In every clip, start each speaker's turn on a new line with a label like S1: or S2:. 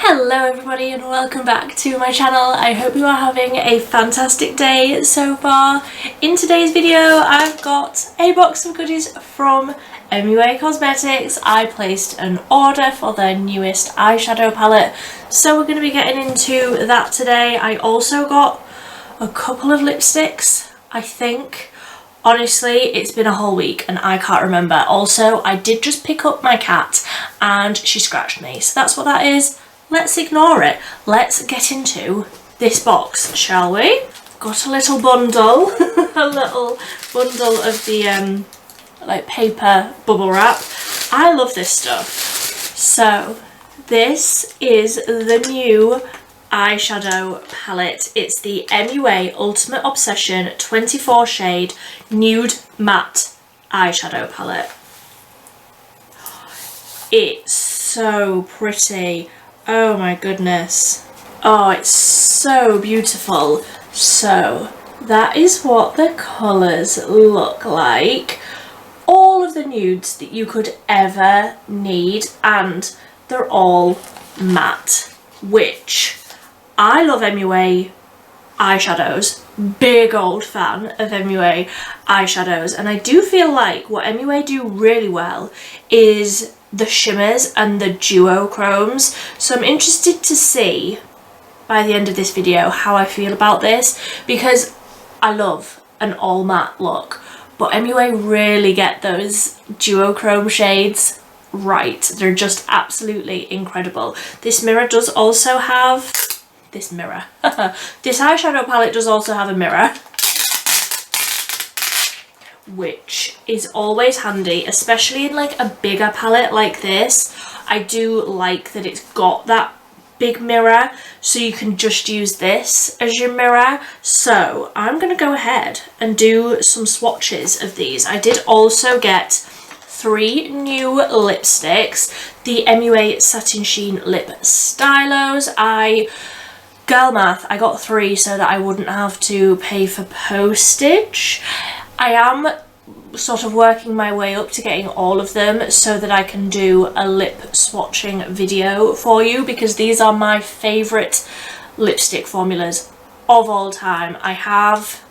S1: Hello everybody and welcome back to my channel. I hope you are having a fantastic day so far. In today's video I've got a box of goodies from MUA Cosmetics. I placed an order for their newest eyeshadow palette, so we're going to be getting into that today. I also got a couple of lipsticks, I think. Honestly, it's been a whole week and I can't remember. Also, I did just pick up my cat and she scratched me, so that's what that is. Let's ignore it. Let's get into this box, shall we? Got a little bundle, a little bundle of the like paper bubble wrap. I love this stuff. So this is the new eyeshadow palette. It's the MUA Ultimate Obsession 24 shade nude matte eyeshadow palette. It's so pretty. Oh my goodness. Oh, it's so beautiful. So that is what the colours look like. All of the nudes that you could ever need, and they're all matte, which I love MUA eyeshadows. Big old fan of MUA eyeshadows, and I do feel like what MUA do really well is the shimmers and the duochromes. So I'm interested to see by the end of this video how I feel about this, because I love an all matte look, but MUA really get those duochrome shades right. They're just absolutely incredible. This mirror does also have this mirror. This eyeshadow palette does also have a mirror, which is always handy, especially in like a bigger palette like this. I do like that it's got that big mirror, so you can just use this as your mirror. So I'm gonna go ahead and do some swatches of these. I did also get 3 new lipsticks, the MUA Satin Sheen Lip Stylos. Girl math, I got 3 so that I wouldn't have to pay for postage. I am sort of working my way up to getting all of them so that I can do a lip swatching video for you, because these are my favourite lipstick formulas of all time. I have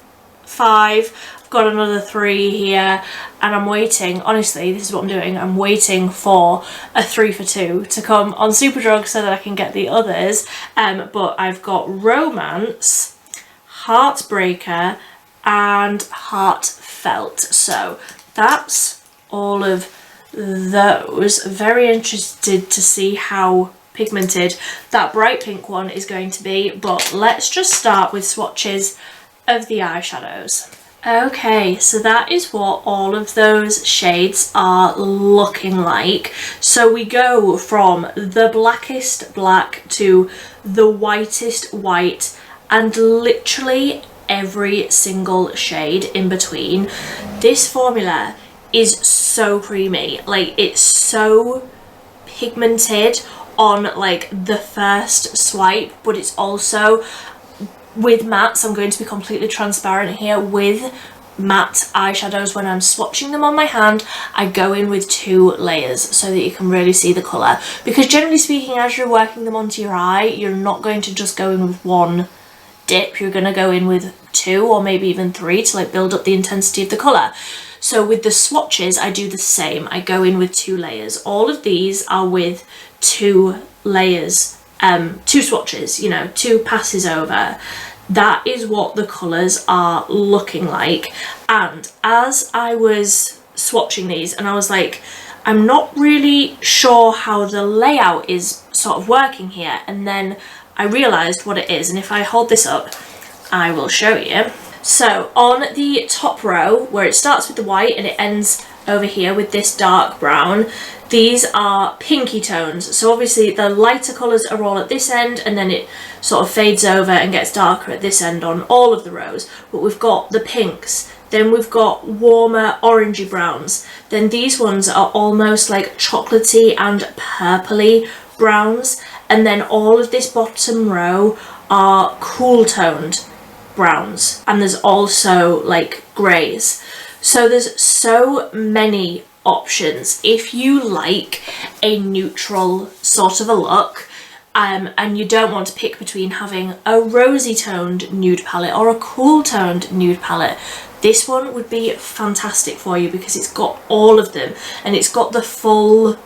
S1: 5, I've got another 3 here, and I'm waiting, honestly, this is what I'm doing, I'm waiting for a 3 for 2 to come on Superdrug so that I can get the others. But I've got Romance, Heartbreaker, and Heartfelt. So that's all of those. Very interested to see how pigmented that bright pink one is going to be, but let's just start with swatches of the eyeshadows. Okay, so that is what all of those shades are looking like. So we go from the blackest black to the whitest white, and literally every single shade in between. This formula is so creamy, like it's so pigmented on like the first swipe, but it's also with mattes. I'm going to be completely transparent here. With matte eyeshadows, when I'm swatching them on my hand, I go in with 2 layers so that you can really see the colour, because generally speaking, as you're working them onto your eye, you're not going to just go in with 1 dip, you're going to go in with 2 or maybe even 3 to like build up the intensity of the colour. So with the swatches I do the same, I go in with 2 layers. All of these are with 2 layers, 2 swatches, you know, 2 passes over. That is what the colours are looking like. And as I was swatching these, and I was like, I'm not really sure how the layout is sort of working here, and then I realised what it is, and if I hold this up I will show you. So on the top row, where it starts with the white and it ends over here with this dark brown, these are pinky tones. So obviously the lighter colours are all at this end, and then it sort of fades over and gets darker at this end on all of the rows. But we've got the pinks, then we've got warmer orangey browns, then these ones are almost like chocolatey and purpley browns, and then all of this bottom row are cool toned browns, and there's also like greys. So there's so many options. If you like a neutral sort of a look, and you don't want to pick between having a rosy toned nude palette or a cool toned nude palette, this one would be fantastic for you because it's got all of them and it's got the full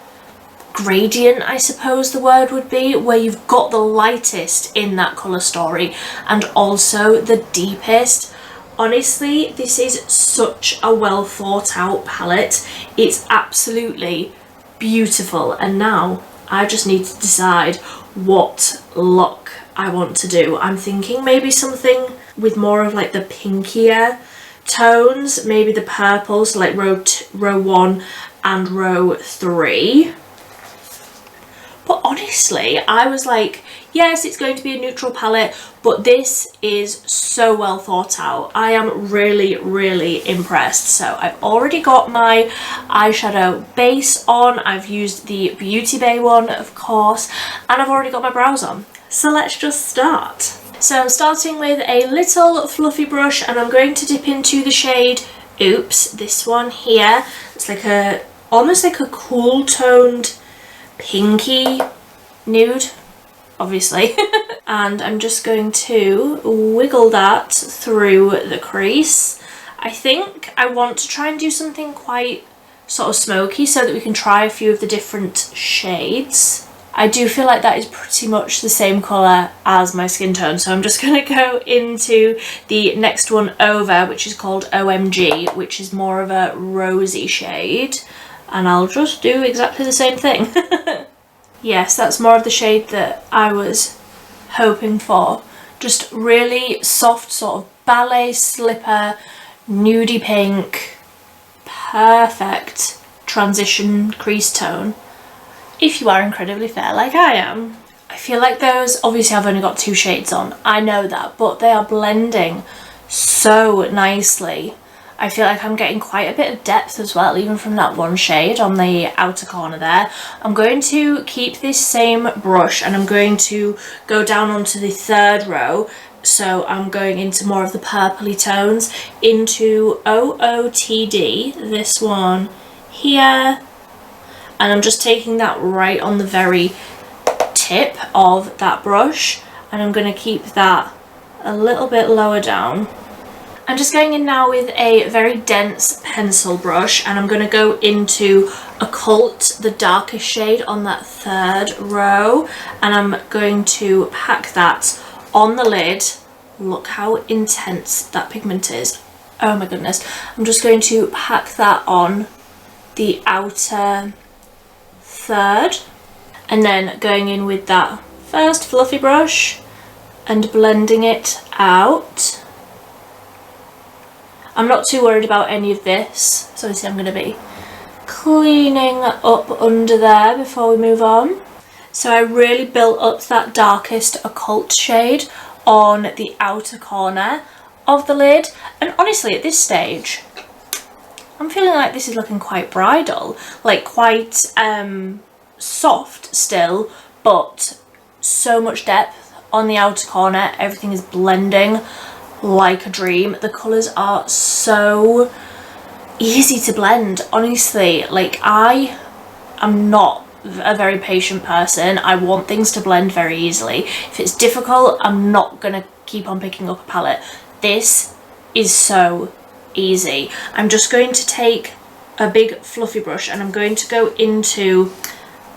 S1: gradient, I suppose the word would be, where you've got the lightest in that colour story and also the deepest. Honestly, this is such a well thought out palette. It's absolutely beautiful, and now I just need to decide what look I want to do. I'm thinking maybe something with more of like the pinkier tones, maybe the purples, so like row 1 and row 3. But honestly, I was like, yes, it's going to be a neutral palette, but this is so well thought out. I am really, really impressed. So I've already got my eyeshadow base on. I've used the Beauty Bay one, of course, and I've already got my brows on. So let's just start. So I'm starting with a little fluffy brush and I'm going to dip into the shade Oops, this one here. It's like almost like a cool toned pinky nude, obviously. And I'm just going to wiggle that through the crease. I think I want to try and do something quite sort of smoky so that we can try a few of the different shades. I do feel like that is pretty much the same colour as my skin tone, so I'm just going to go into the next one over, which is called OMG, which is more of a rosy shade. And I'll just do exactly the same thing. Yes, that's more of the shade that I was hoping for. Just really soft sort of ballet slipper, nudie pink, perfect transition crease tone. If you are incredibly fair like I am. I feel like those, obviously I've only got 2 shades on, I know that, but they are blending so nicely. I feel like I'm getting quite a bit of depth as well, even from that one shade on the outer corner there. I'm going to keep this same brush and I'm going to go down onto the 3rd row. So I'm going into more of the purpley tones, into OOTD, this one here. And I'm just taking that right on the very tip of that brush. And I'm going to keep that a little bit lower down. I'm just going in now with a very dense pencil brush and I'm going to go into Occult, the darkest shade on that 3rd row, and I'm going to pack that on the lid. Look how intense that pigment is. Oh my goodness. I'm just going to pack that on the outer 3rd and then going in with that first fluffy brush and blending it out. I'm not too worried about any of this, so obviously I'm going to be cleaning up under there before we move on. So I really built up that darkest Occult shade on the outer corner of the lid, and honestly at this stage I'm feeling like this is looking quite bridal, like quite soft still, but so much depth on the outer corner. Everything is blending like a dream. The colours are so easy to blend, honestly. Like, I am not a very patient person. I want things to blend very easily. If it's difficult, I'm not gonna keep on picking up a palette. This is so easy. I'm just going to take a big fluffy brush and I'm going to go into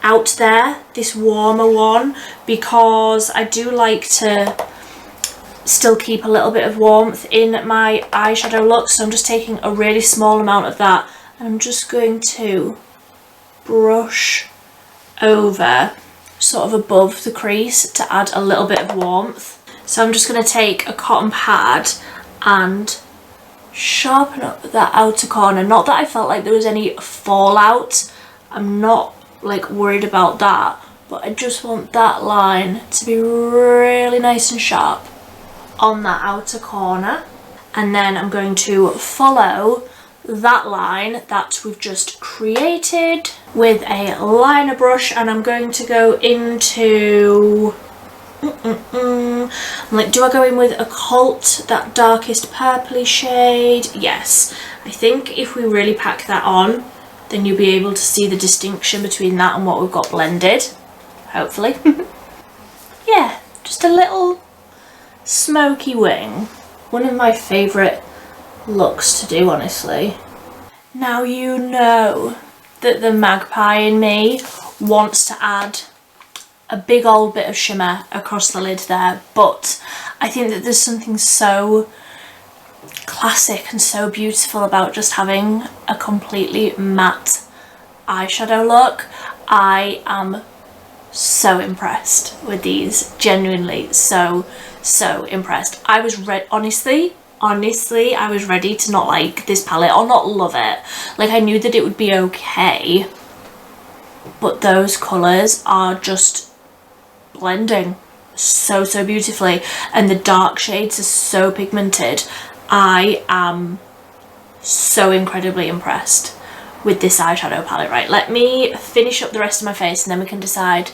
S1: Out There, this warmer one, because I do like to still keep a little bit of warmth in my eyeshadow look. So I'm just taking a really small amount of that and I'm just going to brush over sort of above the crease to add a little bit of warmth. So I'm just going to take a cotton pad and sharpen up that outer corner. Not that I felt like there was any fallout, I'm not like worried about that, but I just want that line to be really nice and sharp on that outer corner. And then I'm going to follow that line that we've just created with a liner brush, and I'm going to go into I'm like, do I go in with Occult, that darkest purpley shade? Yes, I think if we really pack that on, then you'll be able to see the distinction between that and what we've got blended, hopefully. just a little smoky wing. One of my favourite looks to do, honestly. Now you know that the magpie in me wants to add a big old bit of shimmer across the lid there, but I think that there's something so classic and so beautiful about just having a completely matte eyeshadow look. I am so impressed with these, genuinely so impressed. I was honestly I was ready to not like this palette or not love it. Like, I knew that it would be okay, but those colours are just blending so beautifully, and the dark shades are so pigmented. I am so incredibly impressed with this eyeshadow palette. Right, let me finish up the rest of my face and then we can decide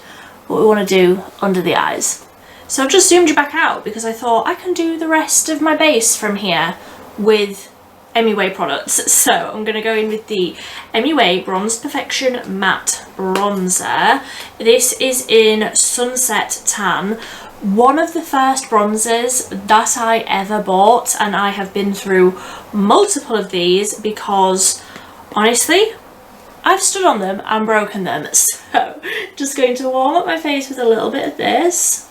S1: what we want to do under the eyes. So I've just zoomed you back out because I thought I can do the rest of my base from here with MUA products. So I'm going to go in with the MUA Bronze Perfection Matte Bronzer. This is in Sunset Tan. One of the first bronzers that I ever bought, and I have been through multiple of these because honestly I've stood on them and broken them. So just going to warm up my face with a little bit of this.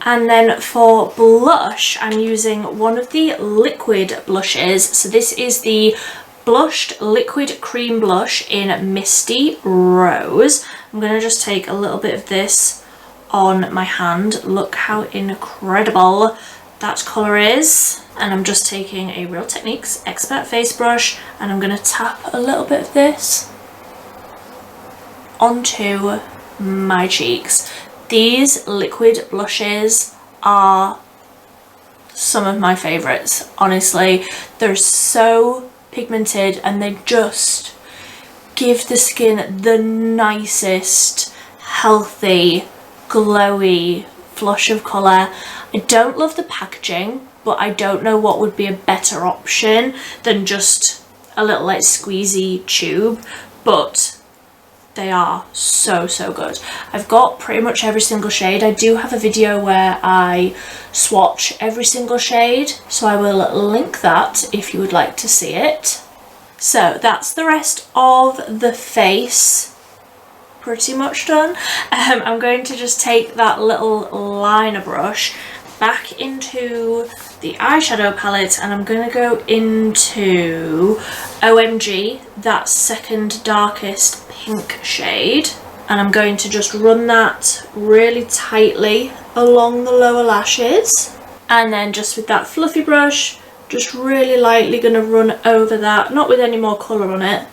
S1: And then for blush, I'm using one of the liquid blushes. So this is the Blushed Liquid Cream Blush in Misty Rose. I'm going to just take a little bit of this on my hand. Look how incredible that colour is. And I'm just taking a Real Techniques Expert Face Brush and I'm going to tap a little bit of this onto my cheeks. These liquid blushes are some of my favourites, honestly. They're so pigmented and they just give the skin the nicest, healthy, glowy flush of colour. I don't love the packaging, but I don't know what would be a better option than just a little like squeezy tube, but they are so good. I've got pretty much every single shade. I do have a video where I swatch every single shade, so I will link that if you would like to see it. So that's the rest of the face pretty much done. I'm going to just take that little liner brush back into the eyeshadow palette and I'm going to go into OMG, that second darkest pink shade, and I'm going to just run that really tightly along the lower lashes, and then just with that fluffy brush just really lightly going to run over that, not with any more colour on it,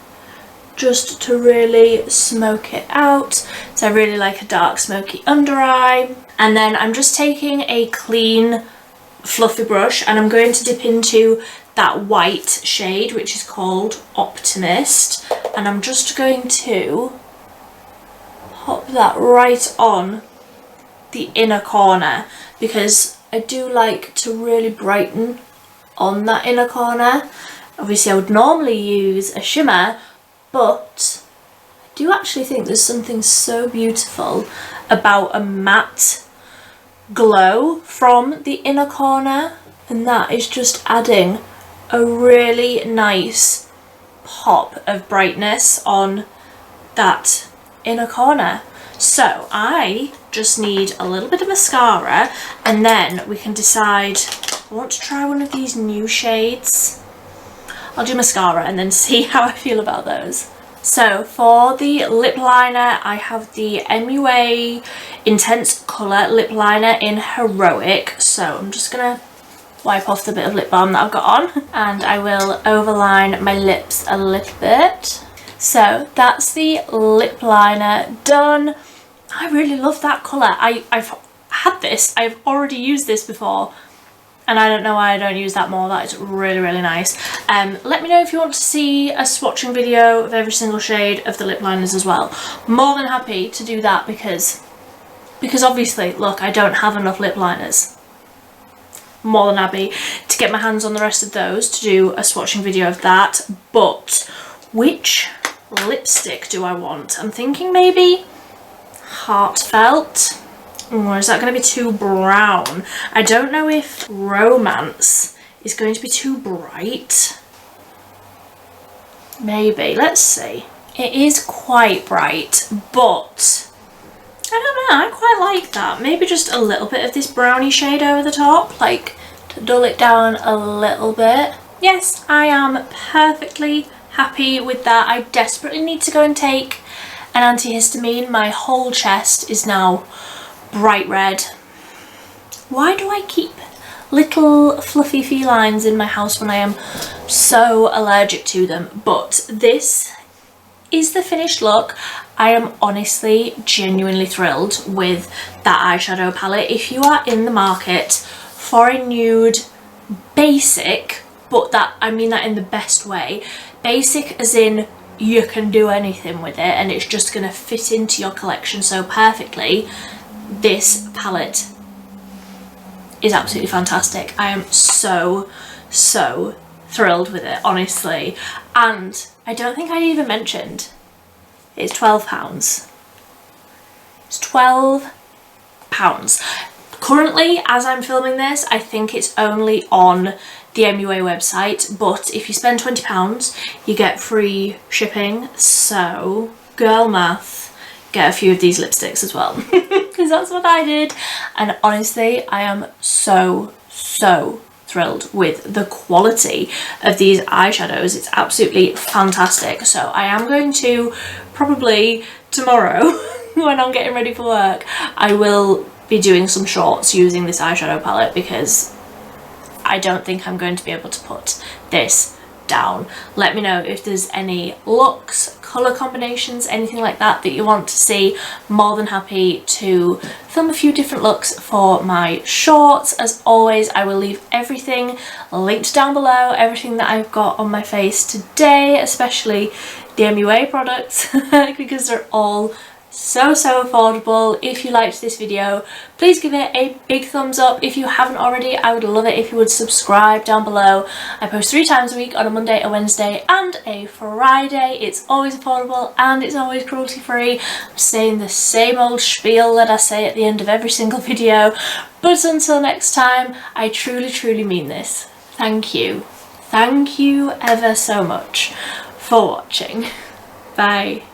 S1: just to really smoke it out. So I really like a dark smoky under eye. And then I'm just taking a clean fluffy brush and I'm going to dip into that white shade which is called Optimist, and I'm just going to pop that right on the inner corner because I do like to really brighten on that inner corner. Obviously I would normally use a shimmer, but I do actually think there's something so beautiful about a matte glow from the inner corner, and that is just adding a really nice pop of brightness on that inner corner. So I just need a little bit of mascara and then we can decide. I want to try one of these new shades. I'll do mascara and then see how I feel about those. So for the lip liner, I have the MUA Intense Colour Lip Liner in Heroic. So I'm just going to wipe off the bit of lip balm that I've got on and I will overline my lips a little bit. So that's the lip liner done. I really love that colour. I've had this, I've already used this before, and I don't know why I don't use that more. That is really nice. Let me know if you want to see a swatching video of every single shade of the lip liners as well. More than happy to do that because obviously, look, I don't have enough lip liners. More than happy to get my hands on the rest of those to do a swatching video of that. But which lipstick do I want? I'm thinking maybe Heartfelt. Or is that going to be too brown? I don't know if Romance is going to be too bright. Maybe. Let's see. It is quite bright, but I don't know. I quite like that. Maybe just a little bit of this brownie shade over the top, like to dull it down a little bit. Yes, I am perfectly happy with that. I desperately need to go and take an antihistamine. My whole chest is now bright red. Why do I keep little fluffy felines in my house when I am so allergic to them? But this is the finished look. I am honestly genuinely thrilled with that eyeshadow palette. If you are in the market for a nude basic, but that, I mean that in the best way, basic as in you can do anything with it and it's just going to fit into your collection so perfectly, this palette is absolutely fantastic. I am so thrilled with it, honestly. And I don't think I even mentioned it's £12. It's £12. Currently, as I'm filming this, I think it's only on the MUA website, but if you spend £20 you get free shipping. So girl math, get a few of these lipsticks as well, because that's what I did. And honestly, I am so thrilled with the quality of these eyeshadows. It's absolutely fantastic. So I am going to probably tomorrow when I'm getting ready for work, I will be doing some shorts using this eyeshadow palette, because I don't think I'm going to be able to put this down. Let me know if there's any looks, colour combinations, anything like that that you want to see. More than happy to film a few different looks for my shorts. As always, I will leave everything linked down below, everything that I've got on my face today, especially the MUA products, because they're all so affordable. If you liked this video, please give it a big thumbs up. If you haven't already, I would love it if you would subscribe down below. I post 3 times a week, on a Monday, a Wednesday and a Friday. It's always affordable and it's always cruelty free. I'm saying the same old spiel that I say at the end of every single video, but until next time, I truly mean this. Thank you ever so much for watching. Bye.